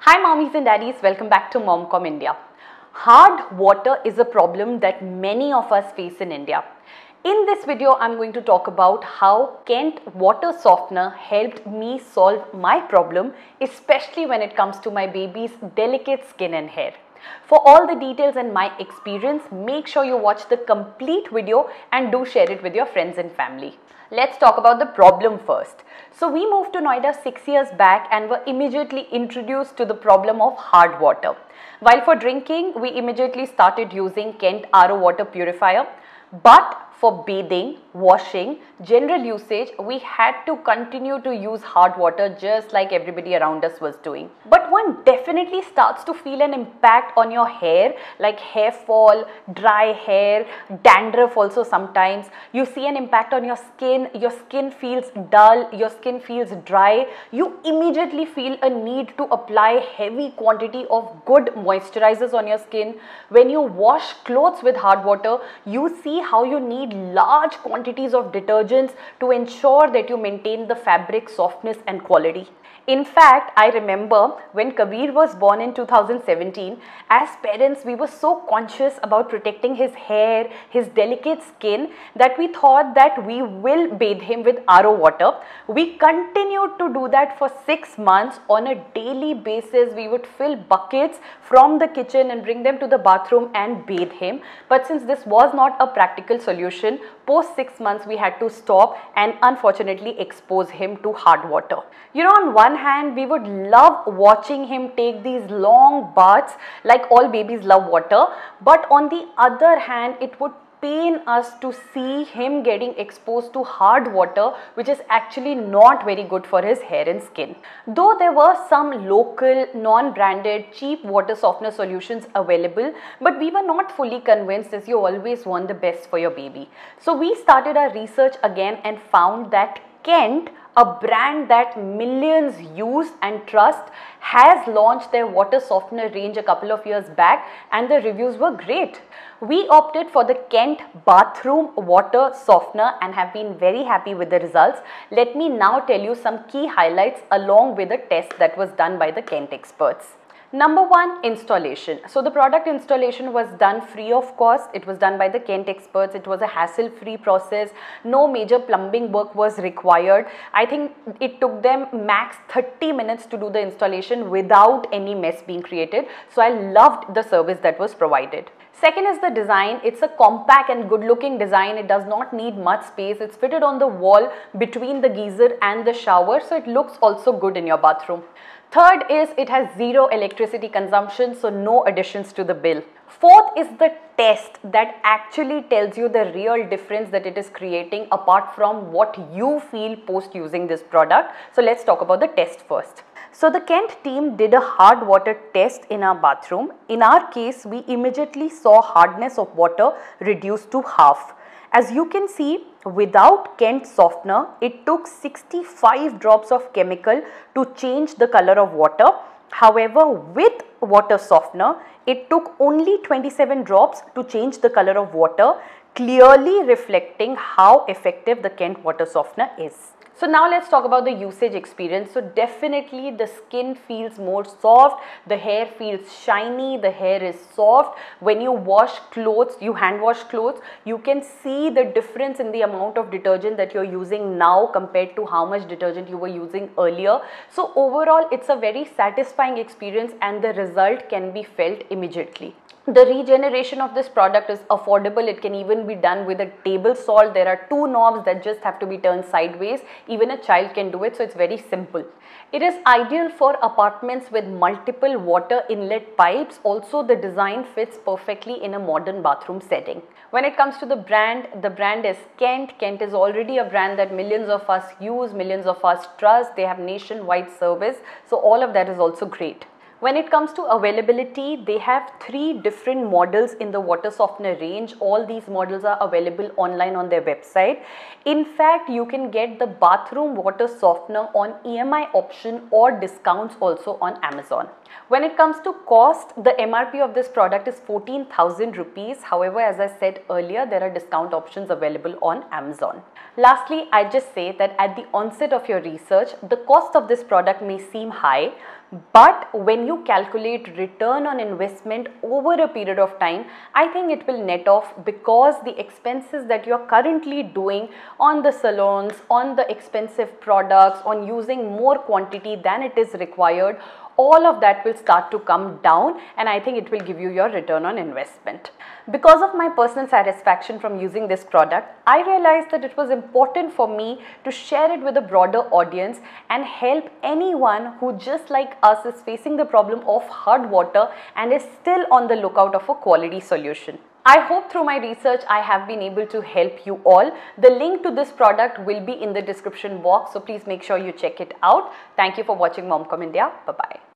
Hi mommies and daddies, welcome back to Momcom India. Hard water is a problem that many of us face in India. In this video, I'm going to talk about how Kent water softener helped me solve my problem, especially when it comes to my baby's delicate skin and hair. For all the details and my experience, make sure you watch the complete video and do share it with your friends and family. Let's talk about the problem first. So we moved to Noida 6 years back and were immediately introduced to the problem of hard water. While for drinking, we immediately started using Kent RO water purifier. But for bathing, washing, general usage, we had to continue to use hard water just like everybody around us was doing. But one definitely starts to feel an impact on your hair, like hair fall, dry hair, dandruff also sometimes. You see an impact on your skin feels dull, your skin feels dry. You immediately feel a need to apply heavy quantity of good moisturizers on your skin. When you wash clothes with hard water, you see how you need large quantities of detergents to ensure that you maintain the fabric softness and quality. In fact, I remember when Kabir was born in 2017, as parents we were so conscious about protecting his hair, his delicate skin, that we thought that we will bathe him with RO water. We continued to do that for 6 months. On a daily basis, we would fill buckets from the kitchen and bring them to the bathroom and bathe him. But since this was not a practical solution, post 6 months we had to stop and unfortunately expose him to hard water. You know, on one hand, we would love watching him take these long baths like all babies love water, but on the other hand, it would pain us to see him getting exposed to hard water, which is actually not very good for his hair and skin. Though there were some local, non-branded, cheap water softener solutions available, but we were not fully convinced, as you always want the best for your baby. So we started our research again and found that Kent, a brand that millions use and trust, has launched their water softener range a couple of years back and the reviews were great. We opted for the Kent bathroom water softener and have been very happy with the results. Let me now tell you some key highlights along with a test that was done by the Kent experts. Number 1, installation. So the product installation was done free of cost. It was done by the Kent experts. It was a hassle-free process. No major plumbing work was required. I think it took them max 30 minutes to do the installation without any mess being created. So I loved the service that was provided. Second is the design. It's a compact and good looking design. It does not need much space. It's fitted on the wall between the geyser and the shower, so it looks also good in your bathroom. Third is it has zero electricity consumption, so no additions to the bill. Fourth is the test that actually tells you the real difference that it is creating apart from what you feel post using this product. So let's talk about the test first. So the Kent team did a hard water test in our bathroom. In our case, we immediately saw hardness of water reduced to half. As you can see, without Kent softener, it took 65 drops of chemical to change the color of water. However, with water softener, it took only 27 drops to change the color of water, clearly reflecting how effective the Kent water softener is. So now let's talk about the usage experience. So definitely the skin feels more soft, the hair feels shiny, the hair is soft. When you wash clothes, you hand wash clothes, you can see the difference in the amount of detergent that you're using now compared to how much detergent you were using earlier. So overall, it's a very satisfying experience and the result can be felt immediately. The regeneration of this product is affordable. It can even be done with a table salt. There are 2 knobs that just have to be turned sideways. Even a child can do it, so it's very simple. It is ideal for apartments with multiple water inlet pipes. Also, the design fits perfectly in a modern bathroom setting. When it comes to the brand is Kent. Kent is already a brand that millions of us use, millions of us trust. They have nationwide service, so all of that is also great. When it comes to availability, they have 3 different models in the water softener range. All these models are available online on their website. In fact, you can get the bathroom water softener on EMI option or discounts also on Amazon. When it comes to cost, the MRP of this product is 14,000 rupees. However, as I said earlier, there are discount options available on Amazon. Lastly, I just say that at the onset of your research, the cost of this product may seem high, But when you calculate return on investment over a period of time, I think it will net off, because the expenses that you are currently doing on the salons, on the expensive products, on using more quantity than it is required, all of that will start to come down, and I think it will give you your return on investment. Because of my personal satisfaction from using this product, I realized that it was important for me to share it with a broader audience and help anyone who, just like us, is facing the problem of hard water and is still on the lookout of a quality solution. I hope through my research I have been able to help you all. The link to this product will be in the description box, so please make sure you check it out. Thank you for watching Momcom India. Bye-bye.